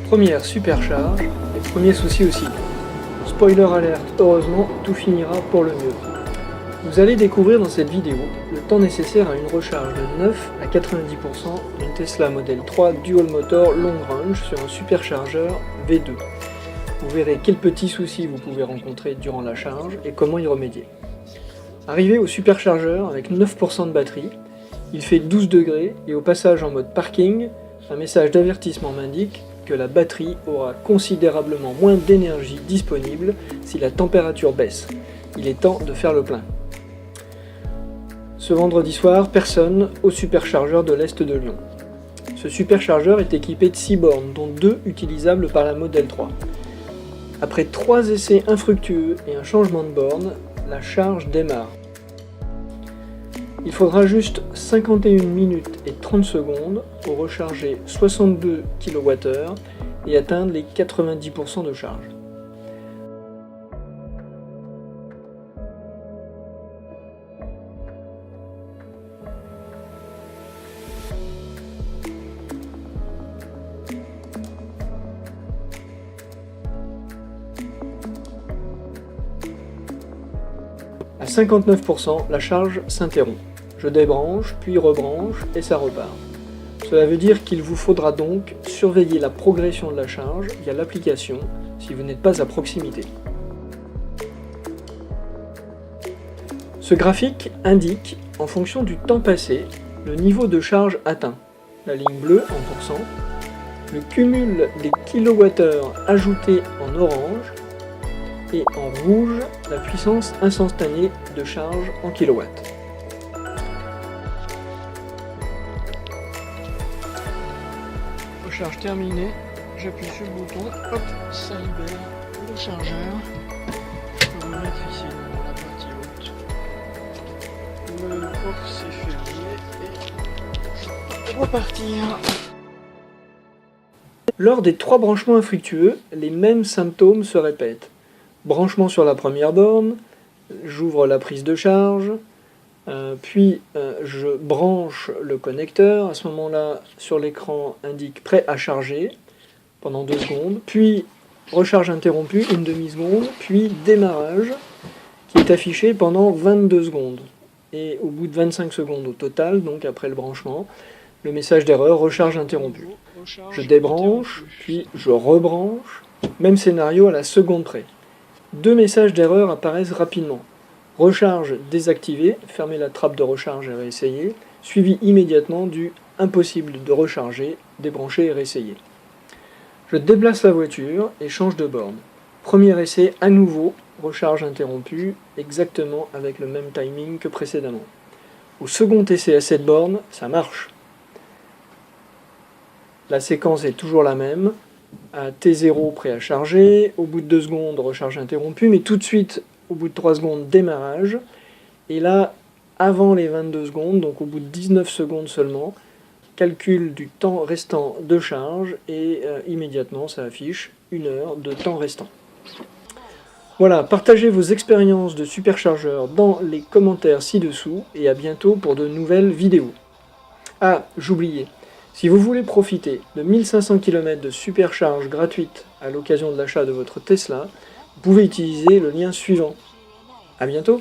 Première supercharge, et premier souci aussi. Spoiler alert, heureusement, tout finira pour le mieux. Vous allez découvrir dans cette vidéo le temps nécessaire à une recharge de 9 à 90% d'une Tesla Model 3 Dual Motor Long Range sur un superchargeur V2. Vous verrez quels petits soucis vous pouvez rencontrer durant la charge et comment y remédier. Arrivé au superchargeur avec 9% de batterie, il fait 12 degrés et au passage en mode parking, un message d'avertissement m'indique que la batterie aura considérablement moins d'énergie disponible si la température baisse. Il est temps de faire le plein. Ce vendredi soir, personne au superchargeur de l'Est de Lyon. Ce superchargeur est équipé de 6 bornes, dont 2 utilisables par la Model 3. Après 3 essais infructueux et un changement de borne, la charge démarre. Il faudra juste 51 minutes et 30 secondes pour recharger 62 kWh et atteindre les 90% de charge. À 59%, la charge s'interrompt. Je débranche, puis rebranche, et ça repart. Cela veut dire qu'il vous faudra donc surveiller la progression de la charge via l'application si vous n'êtes pas à proximité. Ce graphique indique, en fonction du temps passé, le niveau de charge atteint. La ligne bleue en pourcent, le cumul des kilowattheures ajoutés en orange, et en rouge, la puissance instantanée de charge en kilowatts. Recharge terminée, j'appuie sur le bouton, hop, ça libère le chargeur. Je peux vous mettre ici dans la partie haute. Le coffre s'est fermé et repartir. Lors des 3 branchements infructueux, les mêmes symptômes se répètent. Branchement sur la première borne, j'ouvre la prise de charge, puis je branche le connecteur, à ce moment-là sur l'écran indique prêt à charger pendant 2 secondes, puis recharge interrompue une demi-seconde, puis démarrage qui est affiché pendant 22 secondes. Et au bout de 25 secondes au total, donc après le branchement, le message d'erreur recharge interrompue. Je débranche, puis je rebranche, même scénario à la seconde près. 2 messages d'erreur apparaissent rapidement. Recharge désactivée, fermez la trappe de recharge et réessayer, suivi immédiatement du impossible de recharger, débrancher et réessayer. Je déplace la voiture et change de borne. Premier essai à nouveau, recharge interrompue, exactement avec le même timing que précédemment. Au second essai à cette borne, ça marche. La séquence est toujours la même. À T0 prêt à charger, au bout de 2 secondes recharge interrompue, mais tout de suite au bout de 3 secondes démarrage, et là avant les 22 secondes, donc au bout de 19 secondes seulement, calcul du temps restant de charge, et immédiatement ça affiche 1 heure de temps restant. Voilà, partagez vos expériences de superchargeur dans les commentaires ci-dessous, et à bientôt pour de nouvelles vidéos. Ah, j'oubliais. Si vous voulez profiter de 1500 km de supercharge gratuite à l'occasion de l'achat de votre Tesla, vous pouvez utiliser le lien suivant. À bientôt!